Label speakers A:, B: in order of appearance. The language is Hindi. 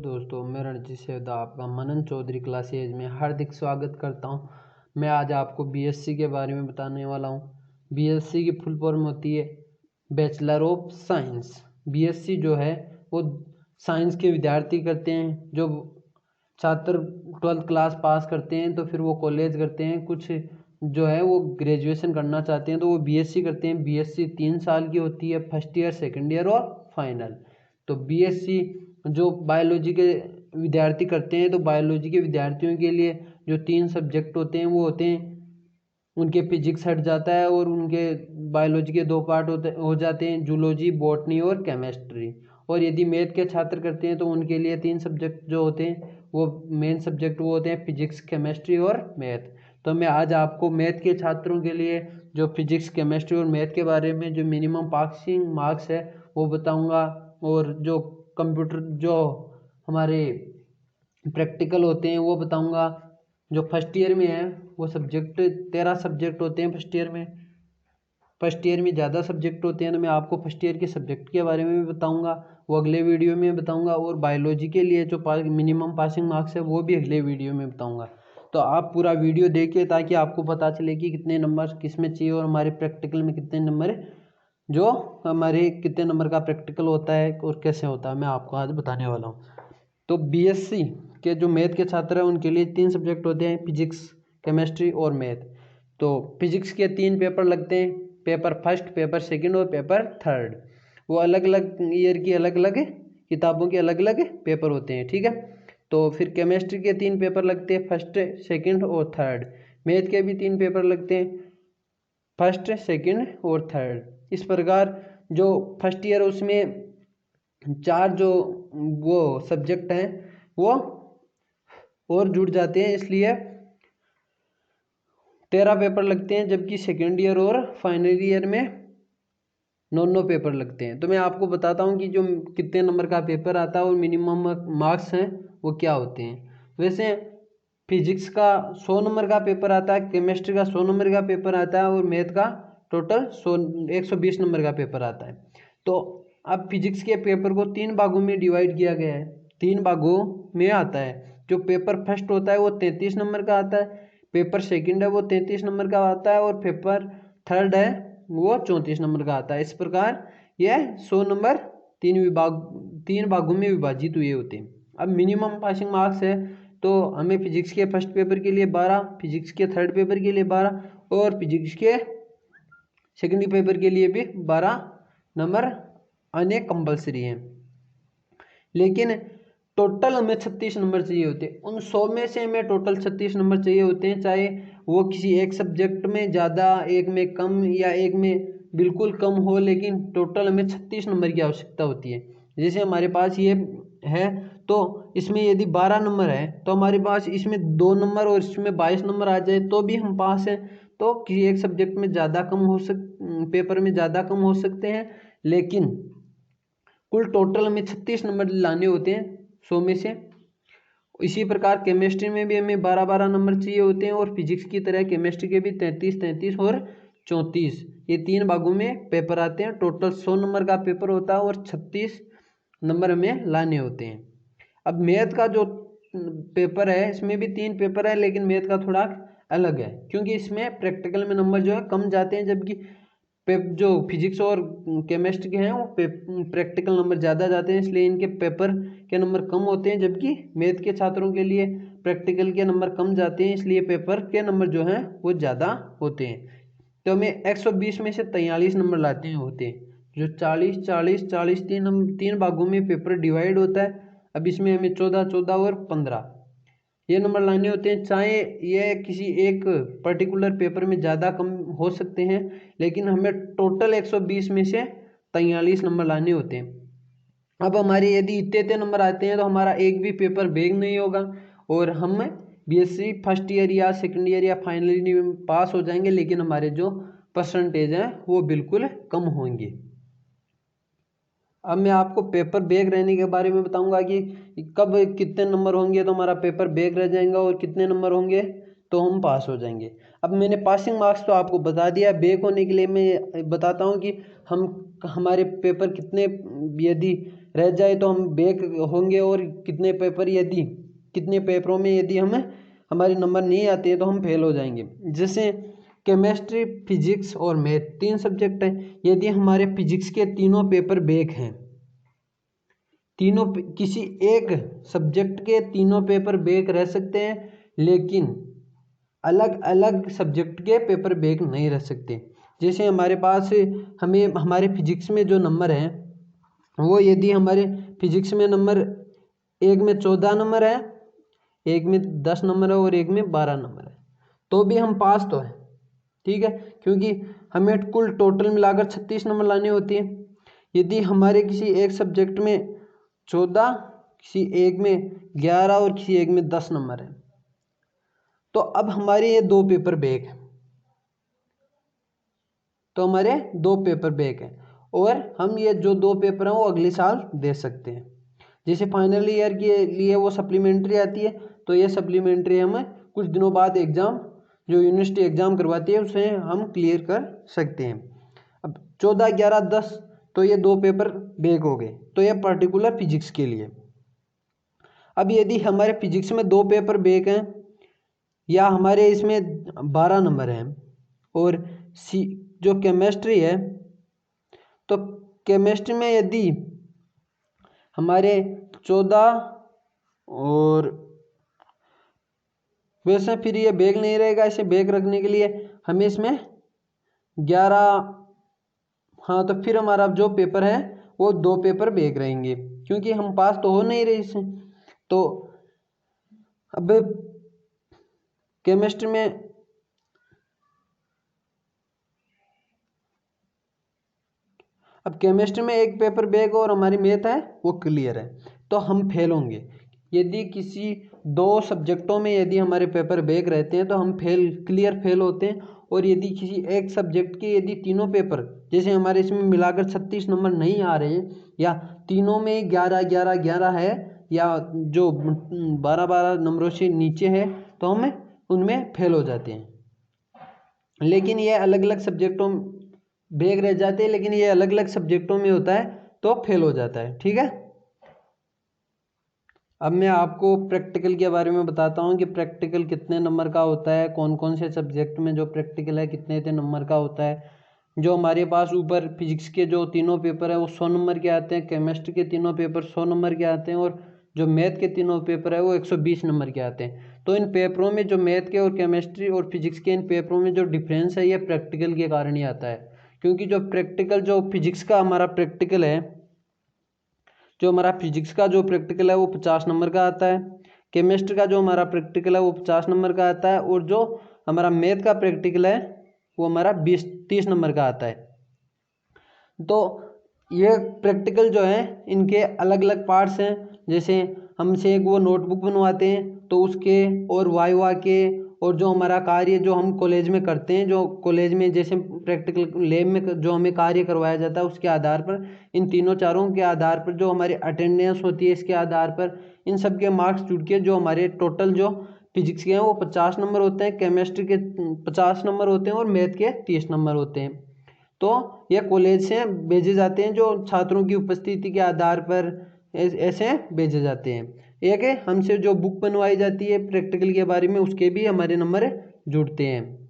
A: दोस्तों, मैं रणजीत सेवदा आपका मनन चौधरी क्लासेज में हार्दिक स्वागत करता हूं। मैं आज आपको बीएससी के बारे में बताने वाला हूं। बीएससी की फुल फॉर्म होती है बैचलर ऑफ साइंस। बीएससी जो है वो साइंस के विद्यार्थी करते हैं। जो छात्र 12th क्लास पास करते हैं तो फिर वो कॉलेज करते हैं। कुछ जो है वो ग्रेजुएशन करना चाहते हैं तो वो बीएससी करते हैं। बीएससी 3 साल की होती है, फर्स्ट ईयर, सेकेंड ईयर और फाइनल। तो बीएससी जो बायोलॉजी के विद्यार्थी करते हैं तो बायोलॉजी के विद्यार्थियों के लिए जो 3 सब्जेक्ट होते हैं वो होते हैं, उनके फिजिक्स हट जाता है और उनके बायोलॉजी के 2 पार्ट हो जाते हैं, जूलॉजी, बॉटनी और केमिस्ट्री। और यदि मैथ के छात्र करते हैं तो उनके लिए 3 सब्जेक्ट जो होते हैं वो मेन सब्जेक्ट वो होते हैं फिजिक्स, केमिस्ट्री और मैथ। तो मैं आज आपको मैथ के छात्रों के लिए जो फिजिक्स, केमिस्ट्री और मैथ के बारे में जो मिनिमम पासिंग मार्क्स है वो बताऊंगा। और जो कंप्यूटर जो हमारे प्रैक्टिकल होते हैं वो बताऊंगा। जो फर्स्ट ईयर में है वो सब्जेक्ट 13 सब्जेक्ट होते हैं फर्स्ट ईयर में। फर्स्ट ईयर में ज़्यादा सब्जेक्ट होते हैं तो मैं आपको फर्स्ट ईयर के सब्जेक्ट के बारे में भी बताऊंगा, वो अगले वीडियो में बताऊंगा। और बायोलॉजी के लिए जो मिनिमम पासिंग मार्क्स है वो भी अगले वीडियो में बताऊंगा। तो आप पूरा वीडियो देखिए ताकि आपको पता चले कि कितने नंबर किस में चाहिए और हमारे प्रैक्टिकल में कितने नंबर, जो हमारे कितने नंबर का प्रैक्टिकल होता है और कैसे होता है, मैं आपको आज बताने वाला हूँ। तो बीएससी के जो मैथ के छात्र हैं उनके लिए 3 सब्जेक्ट होते हैं, फिजिक्स, केमिस्ट्री और मैथ। तो फिजिक्स के 3 पेपर लगते हैं, पेपर फर्स्ट, पेपर सेकंड और पेपर थर्ड। वो अलग अलग ईयर की अलग अलग किताबों के अलग अलग पेपर होते हैं, ठीक है। तो फिर केमिस्ट्री के 3 पेपर लगते हैं, फर्स्ट, सेकंड और थर्ड। मैथ के भी 3 पेपर लगते हैं, फर्स्ट, सेकंड और थर्ड। इस प्रकार जो फर्स्ट ईयर उसमें 4 जो वो सब्जेक्ट हैं वो और जुड़ जाते हैं, इसलिए 13 पेपर लगते हैं। जबकि सेकेंड ईयर और फाइनल ईयर में 9 पेपर लगते हैं। तो मैं आपको बताता हूँ कि जो कितने नंबर का पेपर आता है और मिनिमम मार्क्स हैं वो क्या होते हैं। वैसे फिजिक्स का 100 नंबर का पेपर आता है, केमिस्ट्री का 100 नंबर का पेपर आता है और मैथ का टोटल 120 नंबर का पेपर आता है। तो अब फिजिक्स के पेपर को 3 भागों में डिवाइड किया गया है, 3 भागों में आता है। जो पेपर फर्स्ट होता है वो 33 नंबर का आता है, पेपर सेकंड है वो 33 नंबर का आता है और पेपर थर्ड है वो 34 नंबर का आता है। इस प्रकार यह 100 नंबर 3 भागों में विभाजित हुए होते हैं। अब मिनिमम पासिंग मार्क्स है तो हमें फिजिक्स के फर्स्ट पेपर के लिए 12, फिजिक्स के थर्ड पेपर के लिए 12 और फिजिक्स के सेकेंड पेपर के लिए भी 12 नंबर आने कंपल्सरी हैं। लेकिन टोटल हमें 36 नंबर चाहिए होते हैं। उन 100 में से हमें टोटल 36 नंबर चाहिए होते हैं, चाहे वो किसी एक सब्जेक्ट में ज़्यादा, एक में कम या एक में बिल्कुल कम हो, लेकिन टोटल हमें 36 नंबर की आवश्यकता होती है। जैसे हमारे पास ये है तो इसमें यदि 12 नंबर है तो हमारे पास इसमें 2 नंबर और इसमें 22 नंबर आ जाए तो भी हम पास हैं। तो किसी एक सब्जेक्ट में ज़्यादा कम हो पेपर में ज़्यादा कम हो सकते हैं, लेकिन कुल टोटल हमें 36 नंबर लाने होते हैं 100 में से। इसी प्रकार केमिस्ट्री में भी हमें 12-12 नंबर चाहिए होते हैं और फिजिक्स की तरह केमिस्ट्री के भी 33-33 और 34, ये 3 भागों में पेपर आते हैं। टोटल 100 नंबर का पेपर होता है और 36 नंबर हमें लाने होते हैं। अब मैथ का जो पेपर है इसमें भी 3 पेपर है, लेकिन मैथ का थोड़ा अलग है क्योंकि इसमें प्रैक्टिकल में नंबर जो है कम जाते हैं, जबकि जो फिजिक्स और केमिस्ट्री के हैं वो प्रैक्टिकल नंबर ज़्यादा जाते हैं, इसलिए इनके पेपर के नंबर कम होते हैं। जबकि मैथ के छात्रों के लिए प्रैक्टिकल के नंबर कम जाते हैं, इसलिए पेपर के नंबर जो हैं वो ज़्यादा होते हैं। तो हमें 120 में से 43 नंबर लाते हैं होते हैं। जो 40-40-40 तीन भागों में पेपर डिवाइड होता है। अब इसमें हमें 14-14 और 15 ये नंबर लाने होते हैं। चाहे ये किसी एक पर्टिकुलर पेपर में ज़्यादा कम हो सकते हैं, लेकिन हमें टोटल 120 में से 43 नंबर लाने होते हैं। अब हमारे यदि इतने नंबर आते हैं तो हमारा एक भी पेपर बैग नहीं होगा और हम बीएससी फर्स्ट ईयर या सेकंड ईयर या फाइनल ईयर में पास हो जाएंगे, लेकिन हमारे जो परसेंटेज हैं वो बिल्कुल कम होंगे। अब मैं आपको पेपर बैग रहने के बारे में बताऊंगा कि कब कितने नंबर होंगे तो हमारा पेपर बैग रह जाएगा और कितने नंबर होंगे तो हम पास हो जाएंगे। अब मैंने पासिंग मार्क्स तो आपको बता दिया, बैग होने के लिए मैं बताता हूं कि हमारे पेपर कितने, यदि रह जाए तो हम बैक होंगे, और कितने पेपरों में यदि हमारे नंबर नहीं आते हैं तो हम फेल हो जाएंगे। जैसे केमिस्ट्री, फिजिक्स और मैथ 3 सब्जेक्ट हैं। यदि हमारे फिजिक्स के तीनों पेपर बैक हैं, किसी एक सब्जेक्ट के तीनों पेपर बैक रह सकते हैं, लेकिन अलग अलग सब्जेक्ट के पेपर बैक नहीं रह सकते। जैसे हमारे फिजिक्स में जो नंबर हैं, वो यदि हमारे फिजिक्स में नंबर एक में 14 नंबर है, एक में 10 नंबर है और एक में 12 नंबर है, तो भी हम पास तो हैं, ठीक है, क्योंकि हमें कुल टोटल मिलाकर 36 नंबर लाने होती है। यदि हमारे किसी एक सब्जेक्ट में 14, किसी एक में 11 और किसी एक में 10 नंबर है, तो अब हमारे ये 2 पेपर बैक हैं, तो हमारे 2 पेपर बैक हैं, और हम ये जो 2 पेपर हैं वो अगले साल दे सकते हैं। जैसे फाइनल ईयर के लिए वो सप्लीमेंट्री आती है, तो ये सप्लीमेंट्री हमें कुछ दिनों बाद एग्ज़ाम, जो यूनिवर्सिटी एग्ज़ाम करवाती है, उसे हम क्लियर कर सकते हैं। अब 14, 11, 10 तो ये 2 पेपर बैक हो गए, तो ये पर्टिकुलर फिजिक्स के लिए। अब यदि हमारे फिजिक्स में 2 पेपर बैक हैं, या हमारे इसमें 12 नंबर हैं, और जो केमिस्ट्री है, तो केमिस्ट्री में यदि हमारे 14 और वैसे फिर ये बैक नहीं रहेगा। इसे बैक रखने के लिए हमें इसमें 11, हाँ, तो फिर हमारा जो पेपर है वो 2 पेपर बैक रहेंगे, क्योंकि हम पास तो हो नहीं रहे इससे। तो अब केमिस्ट्री में एक पेपर बैक और हमारी मैथ है वो क्लियर है, तो हम फेल होंगे। यदि किसी 2 सब्जेक्टों में यदि हमारे पेपर बैक रहते हैं तो हम क्लियर फेल होते हैं। और यदि किसी एक सब्जेक्ट के यदि तीनों पेपर, जैसे हमारे इसमें मिलाकर 36 नंबर नहीं आ रहे हैं, या तीनों में 11, 11, 11 है, या जो 12, 12 नंबरों से नीचे है, तो हम उनमें फेल हो जाते हैं। लेकिन ये अलग अलग सब्जेक्टों बैक रह जाते हैं, लेकिन ये अलग अलग सब्जेक्टों में होता है तो फेल हो जाता है, ठीक है। अब मैं आपको प्रैक्टिकल के बारे में बताता हूँ कि प्रैक्टिकल कितने नंबर का होता है, कौन कौन से सब्जेक्ट में जो प्रैक्टिकल है कितने नंबर का होता है। जो हमारे पास ऊपर फिजिक्स के जो तीनों पेपर है वो 100 नंबर के आते हैं, केमिस्ट्री के तीनों पेपर 100 नंबर के आते हैं, और जो मैथ के तीनों पेपर है वो 120 नंबर के आते हैं। तो इन पेपरों में जो मैथ के और केमिस्ट्री और फिजिक्स के इन पेपरों में जो डिफरेंस है ये प्रैक्टिकल के कारण ही आता है। क्योंकि जो फिजिक्स का हमारा प्रैक्टिकल है, जो हमारा फिजिक्स का जो प्रैक्टिकल है वो 50 नंबर का आता है, केमिस्ट्री का जो हमारा प्रैक्टिकल है वो 50 नंबर का आता है, और जो हमारा मैथ का प्रैक्टिकल है वो हमारा 30 नंबर का आता है। तो ये प्रैक्टिकल जो है इनके अलग अलग पार्ट्स हैं। जैसे हमसे एक वो नोटबुक बनवाते हैं, तो उसके और वाइवा के, और जो हमारा कार्य जो हम कॉलेज में करते हैं, जो कॉलेज में जैसे प्रैक्टिकल लैब में जो हमें कार्य करवाया जाता है उसके आधार पर, इन तीनों चारों के आधार पर जो हमारी अटेंडेंस होती है इसके आधार पर, इन सब के मार्क्स जुड़ के जो हमारे टोटल जो फिजिक्स के हैं वो 50 नंबर होते हैं, केमिस्ट्री के 50 नंबर होते हैं, और मैथ के 30 नंबर होते हैं। तो ये कॉलेज से भेजे जाते हैं, जो छात्रों की उपस्थिति के आधार पर ऐसे भेजे जाते हैं। एक है हमसे जो बुक बनवाई जाती है प्रैक्टिकल के बारे में, उसके भी हमारे नंबर जुड़ते हैं।